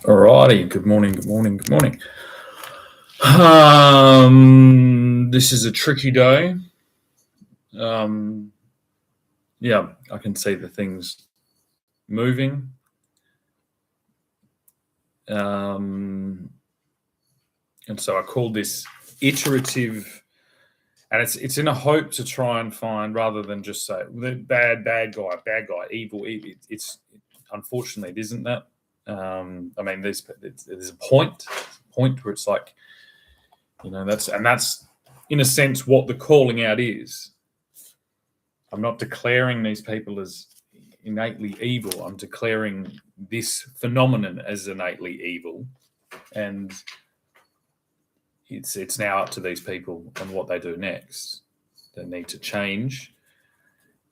Alrighty, good morning. This is a tricky day. Yeah, I can see the things moving. And so I called this iterative, and it's in a hope to try and find, rather than just say the bad guy, evil. It's unfortunately it isn't that. I mean, there's a point where it's like, that's in a sense what the calling out is. I'm not declaring these people as innately evil. I'm declaring this phenomenon as innately evil, and it's now up to these people and what they do next. They need to change,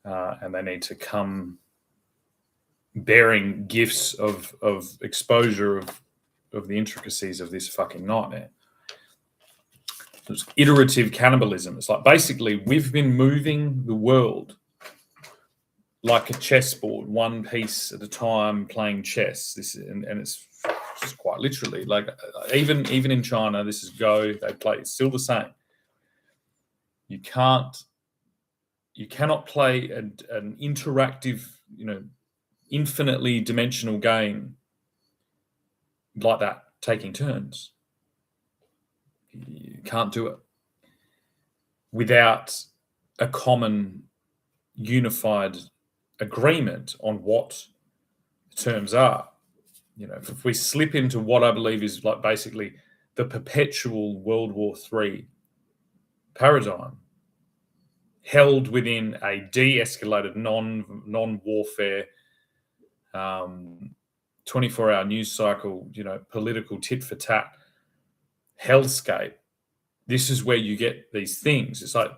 and they need to come bearing gifts of exposure of the intricacies of this fucking nightmare. It's iterative cannibalism. It's like basically we've been moving the world like a chessboard, one piece at a time, playing chess. And it's just quite literally like even in China, this is Go. They play. It's still the same. You cannot play an interactive, infinitely dimensional game like that, taking turns. You can't do it without a common, unified agreement on what the terms are. If we slip into what I believe is like basically the perpetual World War III paradigm, held within a de-escalated non-warfare 24-hour news cycle, political tit for tat hellscape, this is where you get these things. It's like,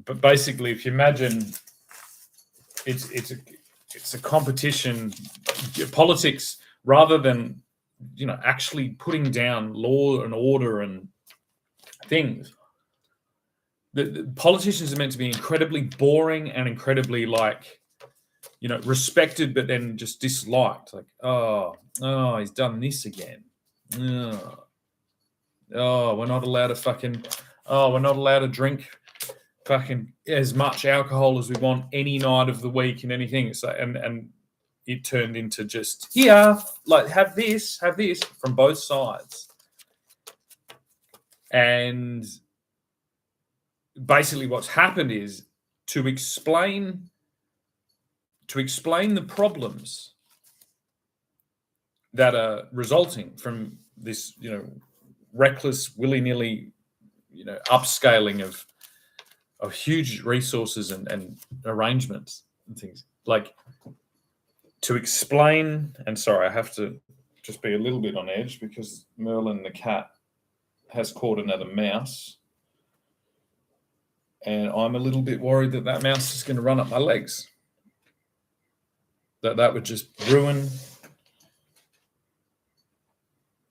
but basically, if you imagine, it's a competition, politics, rather than actually putting down law and order and things. The politicians are meant to be incredibly boring and incredibly respected, but then just disliked. Like, oh, he's done this again. We're not allowed to drink fucking as much alcohol as we want any night of the week and anything. So and it turned into just have this from both sides. And basically what's happened is to explain the problems that are resulting from this, reckless, willy-nilly, upscaling of huge resources and arrangements and things. Like, to explain, and sorry, I have to just be a little bit on edge because Merlin the cat has caught another mouse, and I'm a little bit worried that mouse is going to run up my legs. That would just ruin.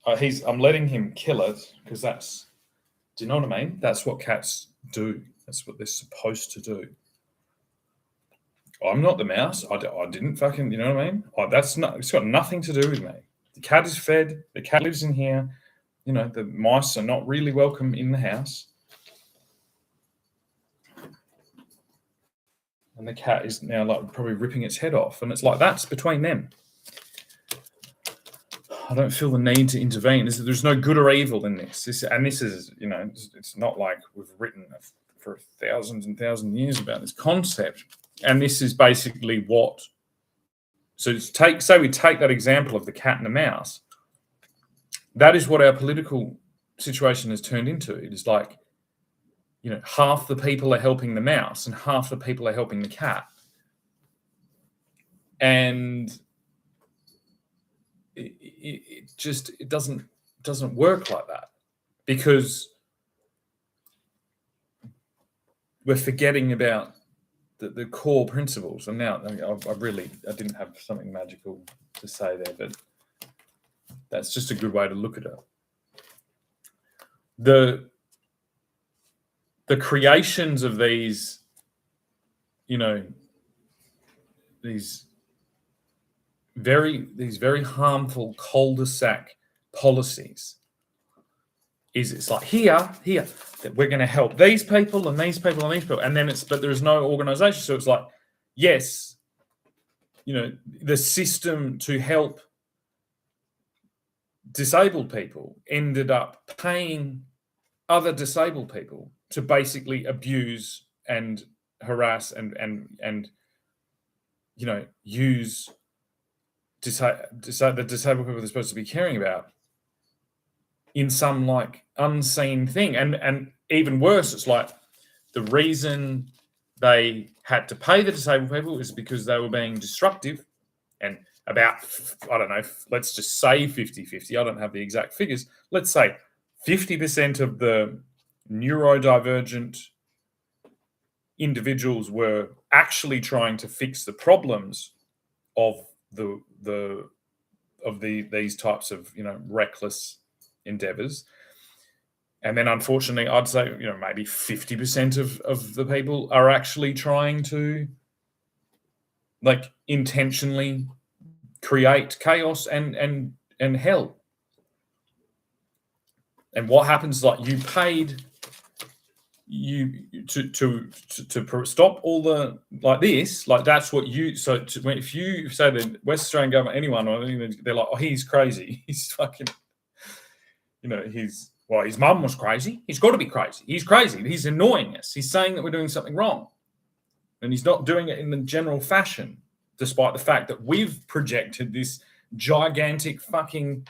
I'm letting him kill it because do you know what I mean? That's what cats do. That's what they're supposed to do. I'm not the mouse. I didn't fucking, you know what I mean? It's got nothing to do with me. The cat is fed. The cat lives in here. The mice are not really welcome in the house. And the cat is now probably ripping its head off. And it's like, that's between them. I don't feel the need to intervene. There's no good or evil in this. This is, it's not like we've written for thousands and thousands of years about this concept. And this is basically what. So say we take that example of the cat and the mouse. That is what our political situation has turned into. It is like, half the people are helping the mouse and half the people are helping the cat. And it doesn't work like that, because we're forgetting about the core principles. And now I didn't have something magical to say there, but that's just a good way to look at it. The creations of these, these these very harmful cul-de-sac policies. It's like here that we're going to help these people and these people and these people, and then but there is no organization. So it's like, yes, the system to help disabled people ended up paying other disabled people to basically abuse and harass and use the disabled people they're supposed to be caring about in some like unseen thing. And even worse, it's like the reason they had to pay the disabled people is because they were being disruptive, and about, I don't know, let's just say 50-50. I don't have the exact figures. Let's say 50% of the neurodivergent individuals were actually trying to fix the problems of these types of reckless endeavors. And then unfortunately I'd say maybe 50% of the people are actually trying to like intentionally create chaos and hell. And what happens, like, you paid to stop all the like this, like that's what you. So if you say the West Australian government, anyone, they're like, oh, he's crazy. He's fucking, his mum was crazy. He's got to be crazy. He's crazy. He's annoying us. He's saying that we're doing something wrong, and he's not doing it in the general fashion, despite the fact that we've projected this gigantic fucking,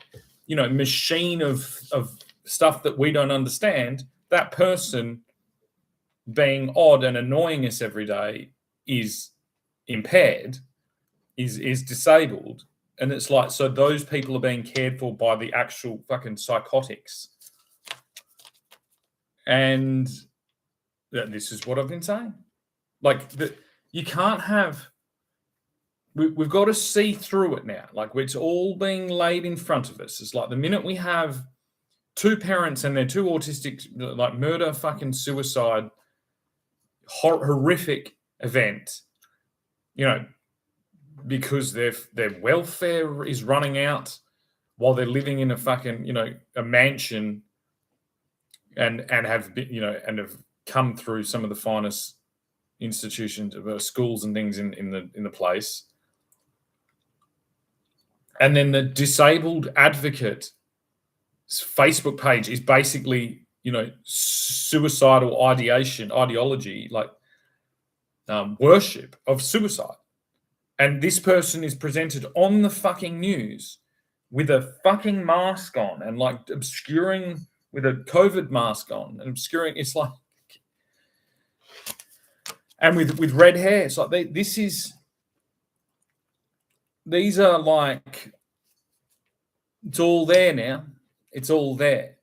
machine of stuff that we don't understand. That person being odd and annoying us every day is impaired, is disabled. And it's like, so those people are being cared for by the actual fucking psychotics. And this is what I've been saying. Like, you can't have... We've got to see through it now. Like, it's all being laid in front of us. It's like the minute we have two parents and their two autistic, like, murder, fucking suicide, horrific event, because their welfare is running out while they're living in a fucking, a mansion and have been, and have come through some of the finest institutions, schools and things in the place. And then the disabled advocate Facebook page is basically, suicidal ideology, like worship of suicide. And this person is presented on the fucking news with a fucking mask on and like obscuring, with a COVID mask on and obscuring. It's like, and with red hair. It's like these are like, it's all there now. It's all there.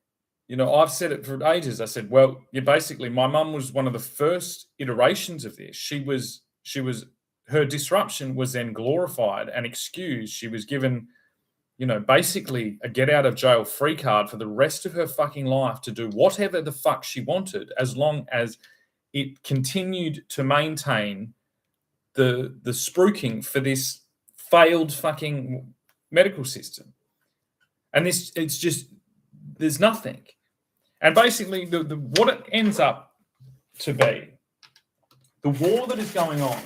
I've said it for ages. I said, well, basically, my mum was one of the first iterations of this. She was, her disruption was then glorified and excused. She was given, basically a get out of jail free card for the rest of her fucking life to do whatever the fuck she wanted, as long as it continued to maintain the spruiking for this failed fucking medical system. And it's just, there's nothing. And basically, what it ends up to be, the war that is going on,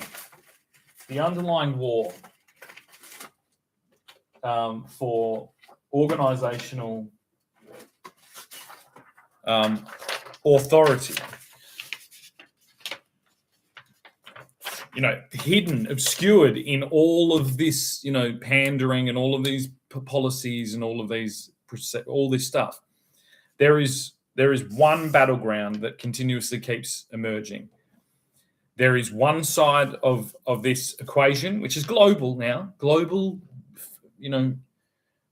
the underlying war for organizational authority, hidden, obscured in all of this, pandering and all of these policies and all this stuff. There is one battleground that continuously keeps emerging. There is one side of this equation, which is global now,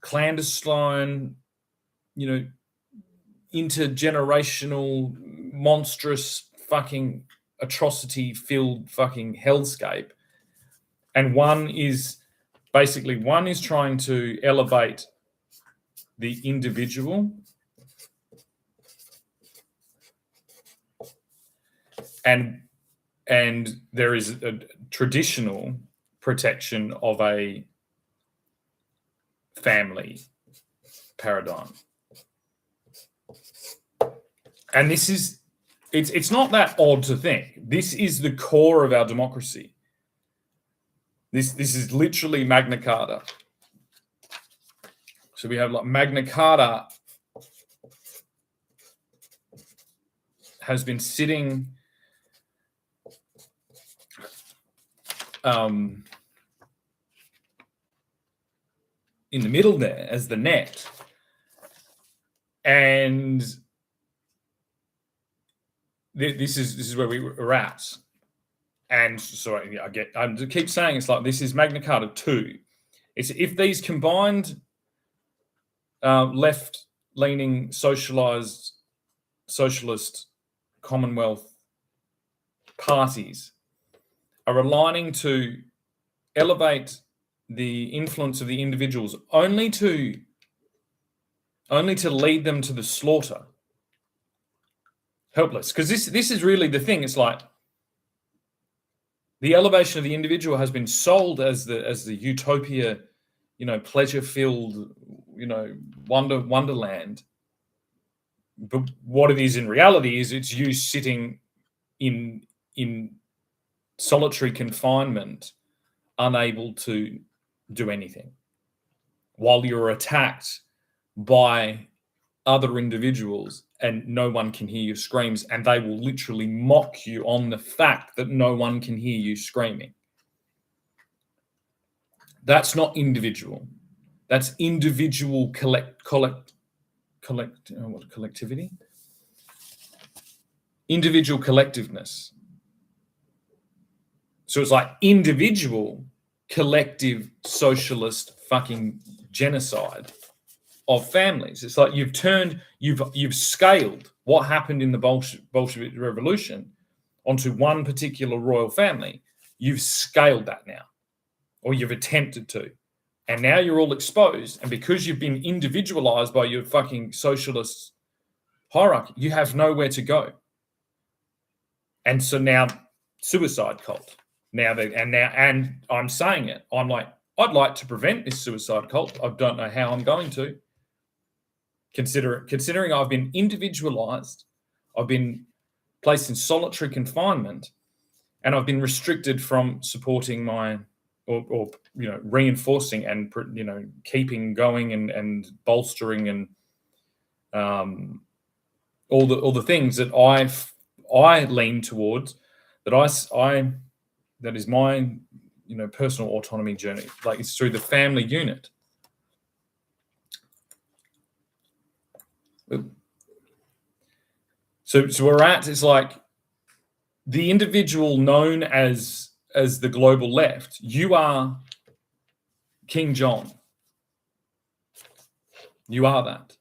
clandestine, intergenerational, monstrous, fucking atrocity-filled fucking hellscape. And one is trying to elevate the individual, and there is a traditional protection of a family paradigm. And this is, it's not that odd to think. This is the core of our democracy. This is literally Magna Carta. So we have like Magna Carta has been sitting in the middle there as the net, and this is where we were at. And so I keep saying it's like this is Magna Carta 2. It's if these combined left-leaning socialist Commonwealth parties are aligning to elevate the influence of the individuals only to lead them to the slaughter. Helpless. Because this is really the thing. It's like the elevation of the individual has been sold as the utopia, pleasure-filled, wonderland. But what it is in reality is it's you sitting in solitary confinement, unable to do anything, while you're attacked by other individuals and no one can hear your screams, and they will literally mock you on the fact that no one can hear you screaming. That's not individual. That's individual collectivity? Individual collectiveness. So it's like individual, collective, socialist fucking genocide of families. It's like you've scaled what happened in the Bolshevik Revolution onto one particular royal family. You've scaled that now, or you've attempted to. And now you're all exposed. And because you've been individualized by your fucking socialist hierarchy, you have nowhere to go. And so now, suicide cult. And I'm saying it. I'm like, I'd like to prevent this suicide cult. I don't know how I'm going to. Considering I've been individualized, I've been placed in solitary confinement, and I've been restricted from supporting my or reinforcing and keeping going and bolstering and all the things that I lean towards, that is my personal autonomy journey. Like it's through the family unit. So we're at, it's like the individual known as the global left. You are King John. You are that.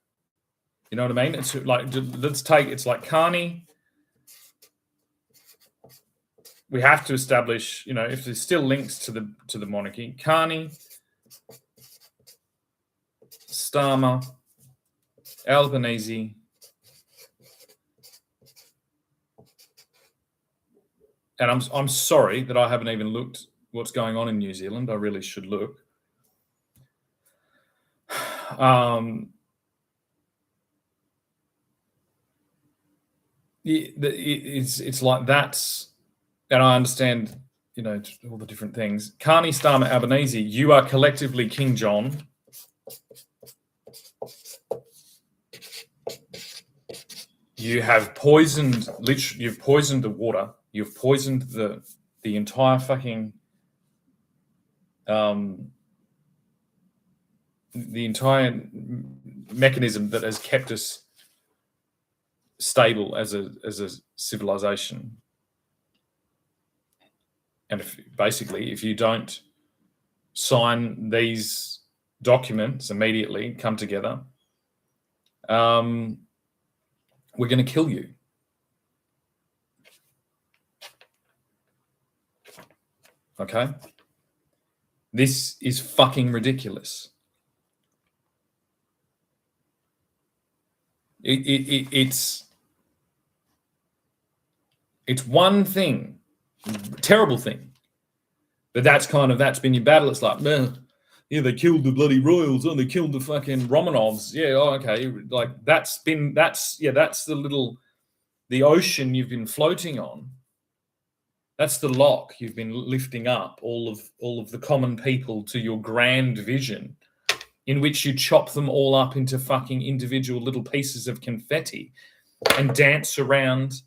You know what I mean? It's like, it's like Carney. We have to establish, if there's still links to the monarchy, Carney, Starmer, Albanese, and I'm sorry that I haven't even looked what's going on in New Zealand. I really should look. It's like that's, and I understand, all the different things. Carney, Starmer, Albanese, you are collectively King John. You have poisoned, literally, you've poisoned the water. You've poisoned the entire fucking, the entire mechanism that has kept us stable as a civilization. And if you don't sign these documents immediately, come together, we're going to kill you. Okay? This is fucking ridiculous. It's one thing, terrible thing, but that's been your battle. It's like, yeah, they killed the bloody royals, they killed the fucking Romanovs. Yeah, okay. Like that's the ocean you've been floating on. That's the lock you've been lifting up all of the common people to your grand vision, in which you chop them all up into fucking individual little pieces of confetti and dance around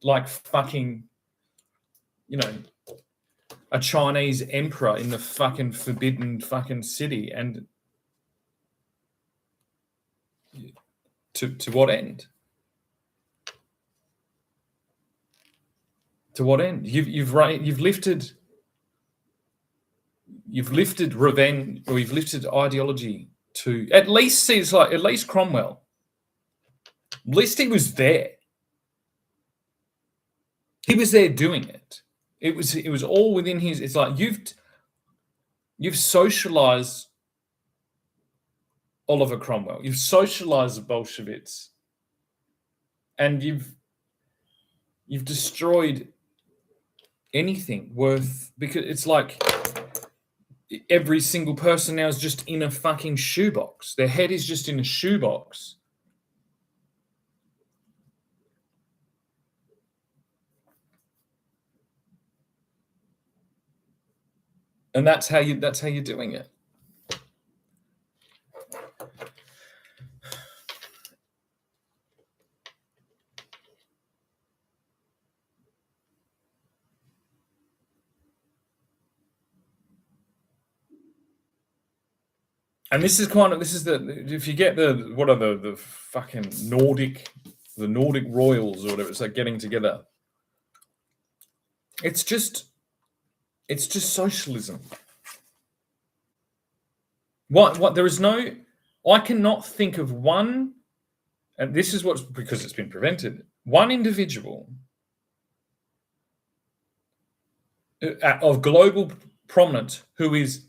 like fucking, a Chinese emperor in the fucking forbidden fucking city. And to what end? To what end? You've lifted revenge, or you've lifted ideology to at least Cromwell. At least he was there. He was there doing it. It was all within his. It's like you've socialized Oliver Cromwell. You've socialized the Bolsheviks, and you've destroyed anything worth, because it's like every single person now is just in a fucking shoebox. Their head is just in a shoebox. And that's how you're doing it. And this is if you get the fucking Nordic royals or whatever, it's like getting together. It's just socialism. What there is no, I cannot think of one, and this is what's, because it's been prevented, one individual of global prominence who is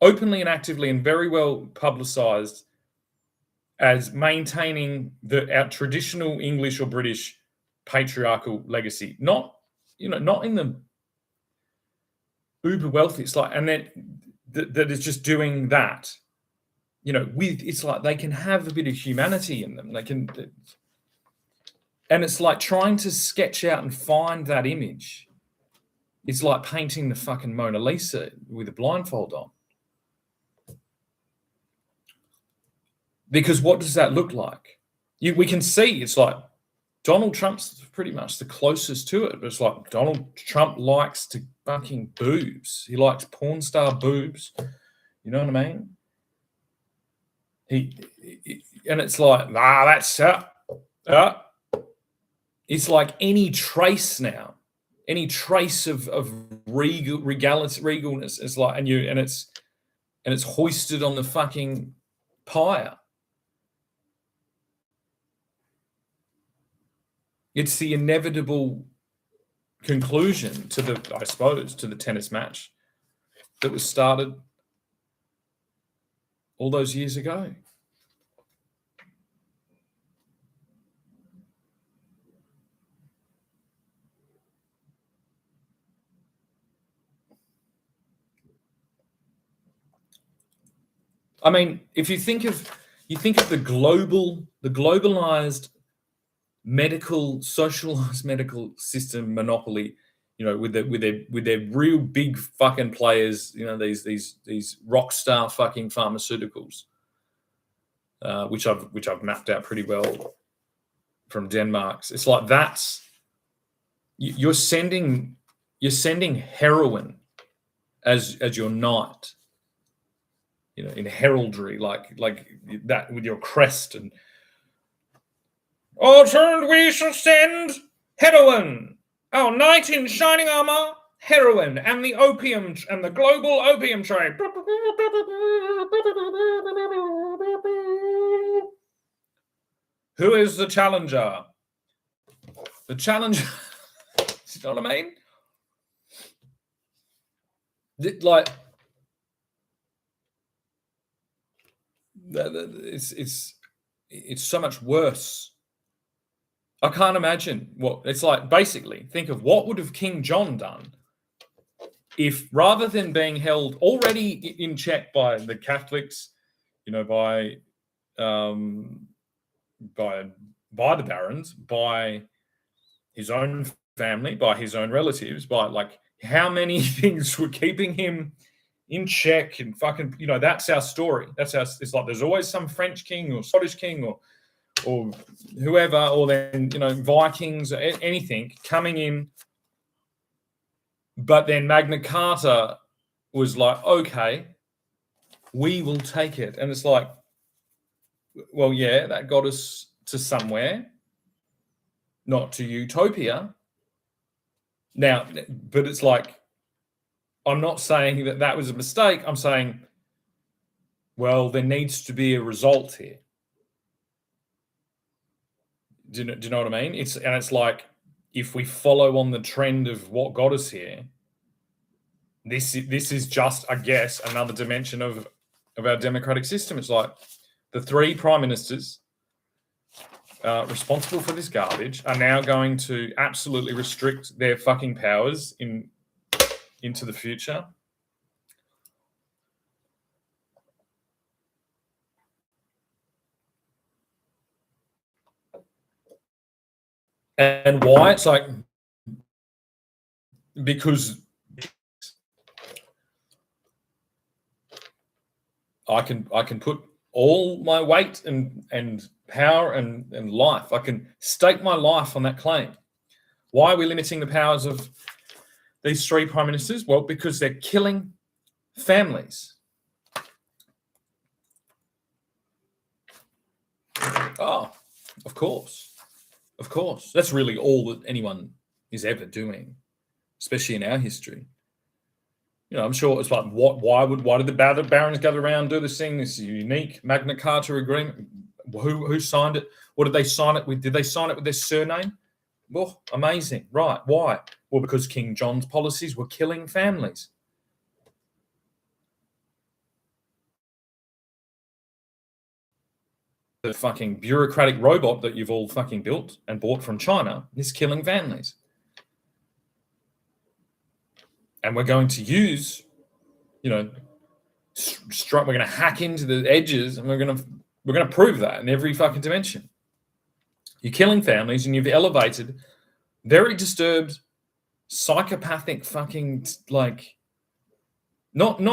openly and actively and very well publicized as maintaining our traditional English or British patriarchal legacy. Not in the uber wealthy. It's like, and then that is just doing that. It's like they can have a bit of humanity in them. They can, and it's like trying to sketch out and find that image. It's like painting the fucking Mona Lisa with a blindfold on. Because what does that look like? We can see it's like Donald Trump's pretty much the closest to it. But it's like Donald Trump likes to fucking boobs. He likes porn star boobs. You know what I mean? And it's like, that's it's like any trace now, any trace of regalness is like, and it's hoisted on the fucking pyre. It's the inevitable conclusion to the tennis match that was started all those years ago. I mean, if you think of the globalized socialized medical system monopoly, with their real big fucking players, these rock star fucking pharmaceuticals, which I've mapped out pretty well from Denmark. It's like you're sending heroin as your knight, in heraldry, like that with your crest and. Turned we shall send heroin, our knight in shining armor, heroin, and the opium and the global opium trade. Who is the challenger? The challenger. You know what I mean? It's so much worse. I can't imagine what it's like. Basically, think of what would have King John done if rather than being held already in check by the Catholics, by the barons, by his own family, by his own relatives, by like how many things were keeping him in check and fucking, that's our story. It's like there's always some French king or Scottish king or whoever, or then, Vikings, or anything coming in. But then Magna Carta was like, okay, we will take it. And it's like, well, yeah, that got us to somewhere, not to utopia. Now, but it's like, I'm not saying that was a mistake. I'm saying, well, there needs to be a result here. Do you know what I mean? It's like, if we follow on the trend of what got us here, this is just, I guess, another dimension of our democratic system. It's like the 3 prime ministers responsible for this garbage are now going to absolutely restrict their fucking powers into the future. And why? It's like, because I can put all my weight and power and life. I can stake my life on that claim. Why are we limiting the powers of these 3 prime ministers? Well, because they're killing families. Oh, of course. Of course. That's really all that anyone is ever doing, especially in our history. I'm sure it's like, why did the barons gather around and do this thing, this unique Magna Carta agreement? Who signed it? What did they sign it with? Did they sign it with their surname? Well, amazing. Right. Why? Well, because King John's policies were killing families. The fucking bureaucratic robot that you've all fucking built and bought from China is killing families. And we're going to use, we're going to hack into the edges, and we're going to prove that in every fucking dimension. You're killing families, and you've elevated very disturbed, psychopathic fucking, like, not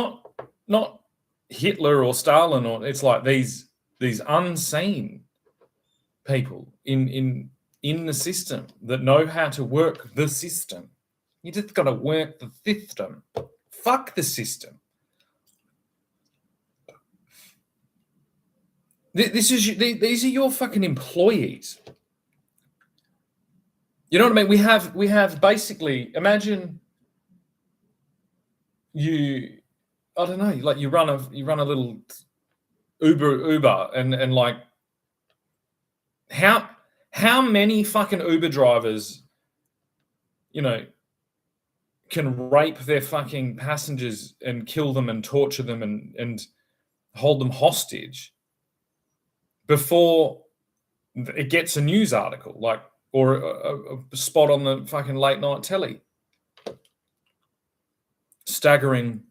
Hitler or Stalin, or it's like these unseen people in the system that know how to work the system. You just got to work the system. Fuck the system. These are your fucking employees. You know what I mean? We have basically, imagine you, I don't know, like you run a little Uber and like how many fucking Uber drivers, can rape their fucking passengers and kill them and torture them and hold them hostage before it gets a news article, like, or a spot on the fucking late night telly. Staggering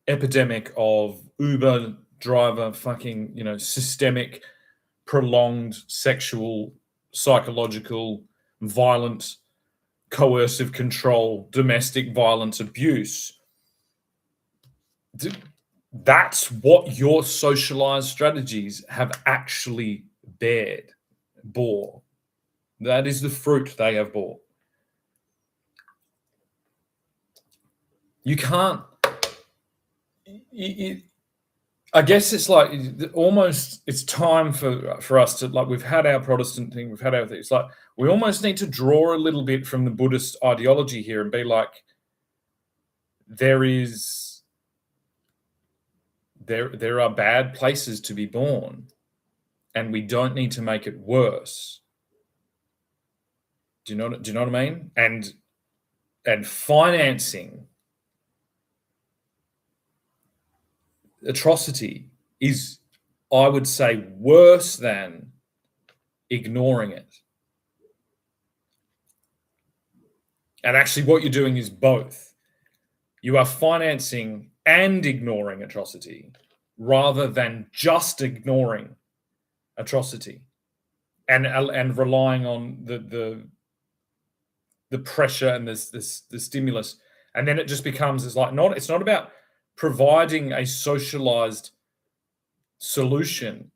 epidemic of Uber driver fucking, systemic, prolonged sexual, psychological, violent, coercive control, domestic violence, abuse. That's what your socialized strategies have actually bore. That is the fruit they have bore. You can't. I guess it's like almost it's time for us to, like, we've had our Protestant thing, we've had our thing. It's like we almost need to draw a little bit from the Buddhist ideology here and be like, there are bad places to be born, and we don't need to make it worse. Do you know what I mean? And financing atrocity is, I would say, worse than ignoring it. And actually what you're doing is both. You are financing and ignoring atrocity rather than just ignoring atrocity and relying on the pressure and the stimulus. And then it just becomes, it's not about providing a socialized solution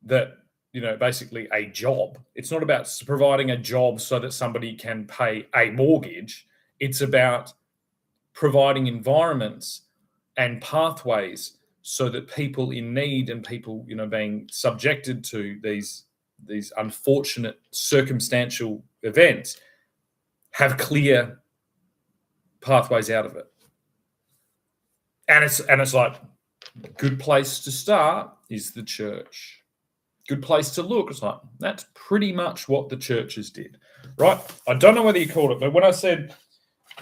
that, basically a job. It's not about providing a job so that somebody can pay a mortgage. It's about providing environments and pathways so that people in need and people, being subjected to these unfortunate circumstantial events have clear pathways out of it. And it's like, good place to start is the church. Good place to look. It's like, that's pretty much what the churches did, right? I don't know whether you called it, but when I said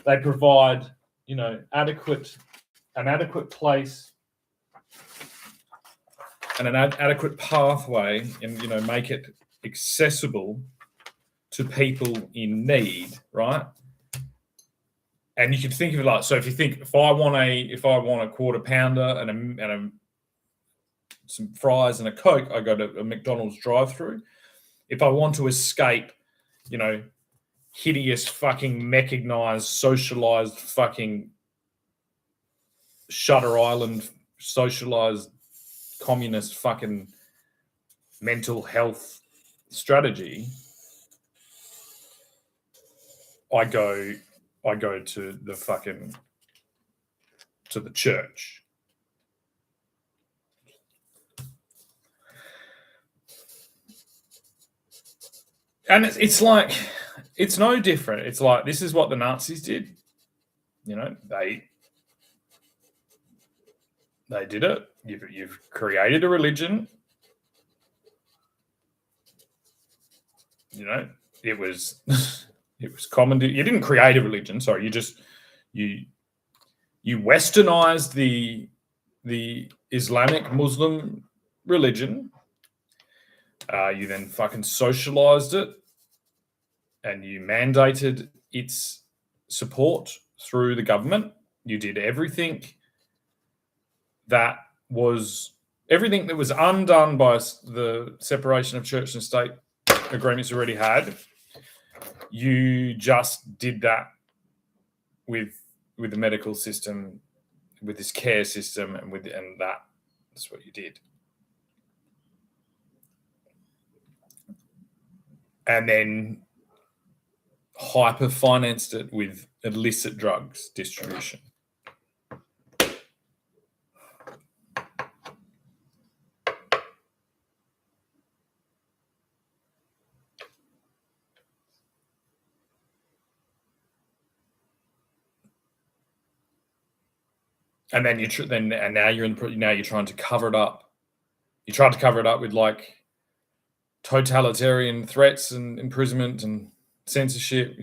they provide, an adequate place and an adequate pathway and, make it accessible to people in need, right? And you can think of it like, so if I want a quarter pounder and some fries and a Coke, I go to a McDonald's drive-through. If I want to escape, hideous fucking mechanized, socialized fucking Shutter Island, socialized communist fucking mental health strategy, I go to the church. And it's like, it's no different. It's like, this is what the Nazis did. They did it. You've created a religion. It was it was common to, you didn't create a religion. Sorry, you westernized the Islamic Muslim religion. You then fucking socialized it, and you mandated its support through the government. You did everything that was undone by the separation of church and state agreements already had. You just did that with the medical system, with this care system, and that's what you did. And then hyper-financed it with illicit drugs distribution. And then now you're trying to cover it up. You tried to cover it up with like totalitarian threats and imprisonment and censorship.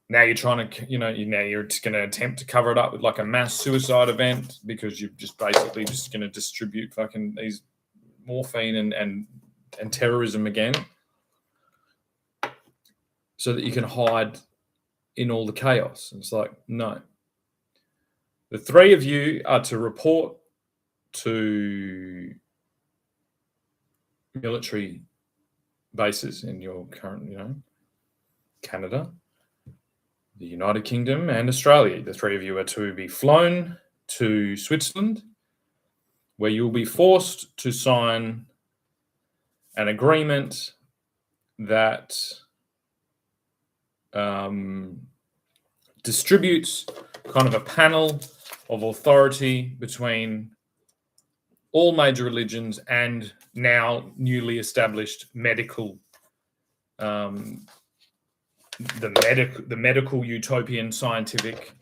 Now you're trying to, now you're just going to attempt to cover it up with like a mass suicide event because you're just basically just going to distribute fucking these morphine and terrorism again, so that you can hide in all the chaos. And it's like, no. The three of you are to report to military bases in your current, Canada, the United Kingdom, and Australia. The three of you are to be flown to Switzerland, where you'll be forced to sign an agreement that distributes kind of a panel of authority between all major religions and now newly established medical, the medical utopian scientific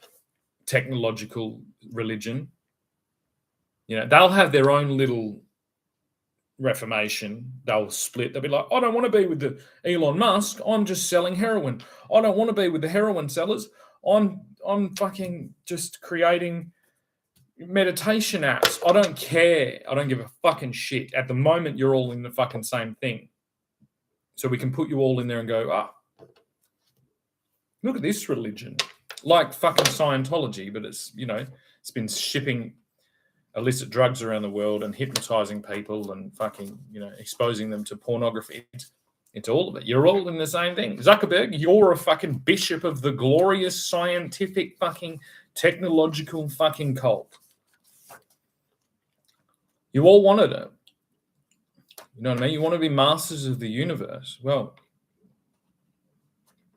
technological religion. They'll have their own little reformation. They'll split. They'll be like, I don't want to be with the Elon Musk. I'm just selling heroin. I don't want to be with the heroin sellers. I'm fucking just creating meditation apps. I don't care. I don't give a fucking shit. At the moment, you're all in the fucking same thing. So we can put you all in there and go, Look at this religion. Like fucking Scientology, but it's, it's been shipping illicit drugs around the world and hypnotizing people and fucking, exposing them to pornography. Into all of it. You're all in the same thing. Zuckerberg, you're a fucking bishop of the glorious scientific fucking technological fucking cult. You all wanted it. You know what I mean? You want to be masters of the universe. Well,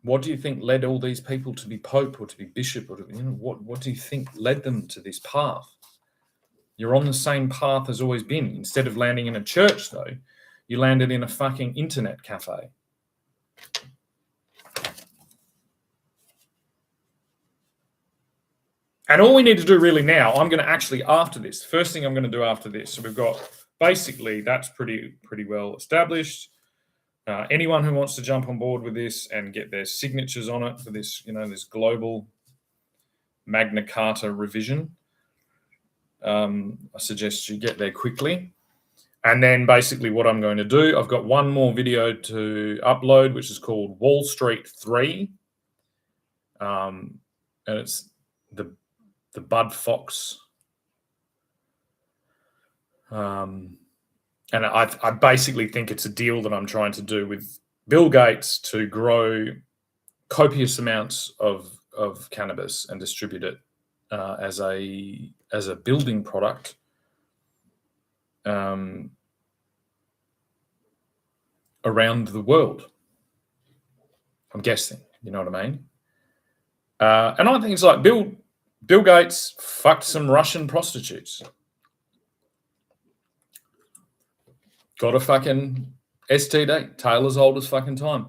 what do you think led all these people to be pope or to be bishop? Or to, what do you think led them to this path? You're on the same path as always been. Instead of landing in a church, though, you landed in a fucking internet cafe. And all we need to do really now, I'm going to actually, after this, first thing I'm going to do after this, so we've got, basically, that's pretty well established. Anyone who wants to jump on board with this and get their signatures on it for this, this global Magna Carta revision, I suggest you get there quickly. And then basically what I'm going to do, I've got one more video to upload, which is called Wall Street 3. And it's the Bud Fox. And I basically think it's a deal that I'm trying to do with Bill Gates to grow copious amounts of cannabis and distribute it as a building product. Around the world, I'm guessing, you know what I mean? And I think it's like Bill Gates fucked some Russian prostitutes. Got a fucking STD, Taylor's oldest fucking time.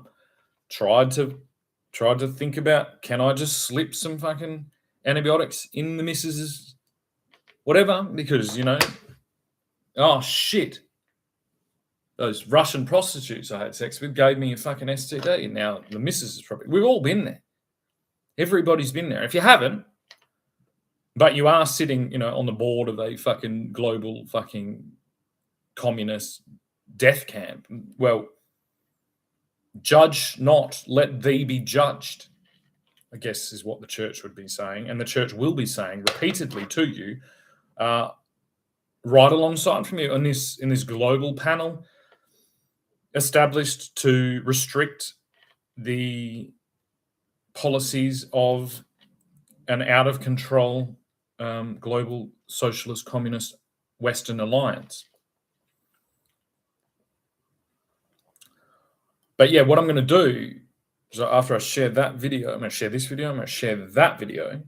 Tried to think about, can I just slip some fucking antibiotics in the missus's whatever? Because, oh shit. Those Russian prostitutes I had sex with gave me a fucking STD. Now the missus is probably, we've all been there. Everybody's been there. If you haven't, but you are sitting, on the board of a fucking global fucking communist death camp, well, judge not, let thee be judged, I guess is what the church would be saying. And the church will be saying repeatedly to you, right alongside from you in this global panel established to restrict the policies of an out-of-control global socialist communist Western alliance. But yeah, what I'm going to do is after I share that video, I'm going to share this video, I'm going to share that video,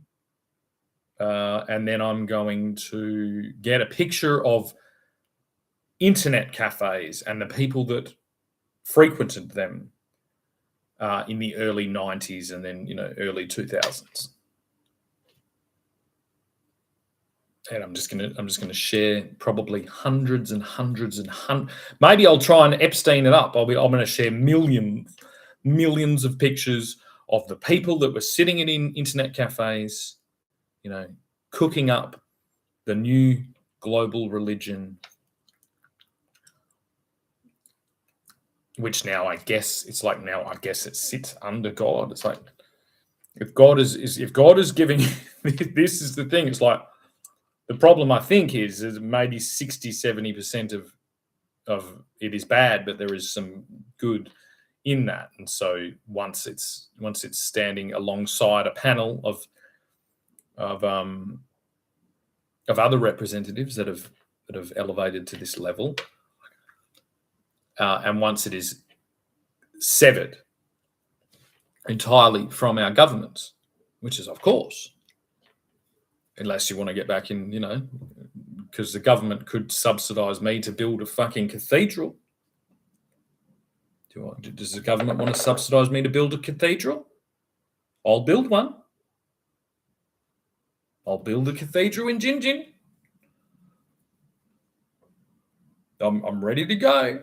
and then I'm going to get a picture of internet cafes and the people that frequented them in the early 90s and then, early 2000s. And I'm just gonna share probably hundreds and hundreds and hundreds. Maybe I'll try and Epstein it up. I'm going to share millions of pictures of the people that were sitting in internet cafes, cooking up the new global religion, which now I guess it sits under God. It's like if God is giving this is the thing. It's like the problem I think is maybe 60-70% of it is bad, but there is some good in that. And so once it's standing alongside a panel of other representatives that have elevated to this level, and once it is severed entirely from our governments, which is of course, unless you want to get back in, because the government could subsidize me to build a fucking cathedral. Does the government want to subsidize me to build a cathedral? I'll build one. I'll build a cathedral in Gin. I'm ready to go.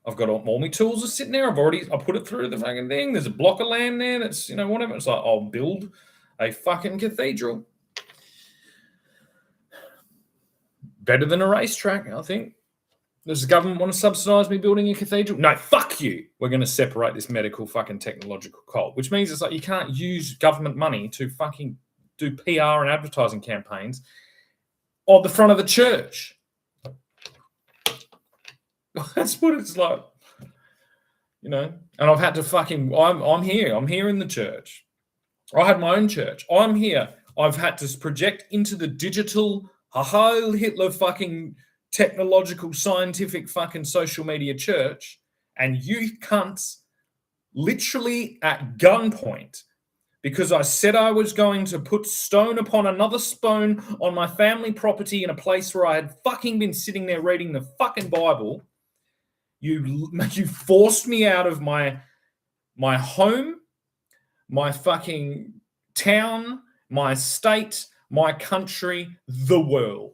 I've got all my tools are sitting there. I put it through the fucking thing. There's a block of land there that's, whatever. It's like, I'll build a fucking cathedral. Better than a racetrack, I think. Does the government want to subsidise me building a cathedral? No, fuck you. We're going to separate this medical fucking technological cult, which means it's like you can't use government money to fucking do PR and advertising campaigns on the front of the church. That's what it's like, you know. And I've had to fucking. I'm here in the church. I had my own church. I'm here. I've had to project into the digital Heil Hitler fucking technological scientific fucking social media church, and you cunts literally at gunpoint, because I said I was going to put stone upon another stone on my family property in a place where I had fucking been sitting there reading the fucking Bible. You forced me out of my home, my fucking town, my state, my country, the world.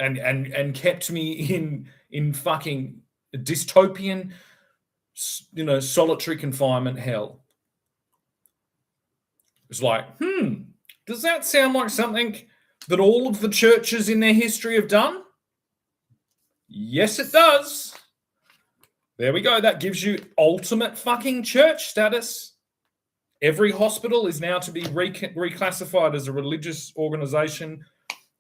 And kept me in fucking dystopian, solitary confinement hell. It's like, does that sound like something that all of the churches in their history have done? Yes, it does. There we go. That gives you ultimate fucking church status. Every hospital is now to be reclassified as a religious organization.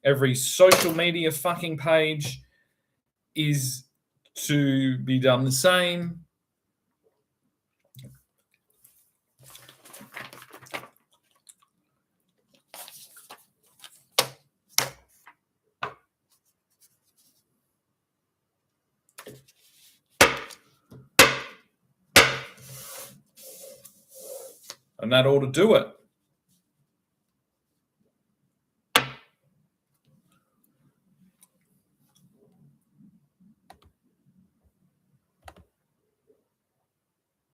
Every social media fucking page is to be done the same. And that ought to do it.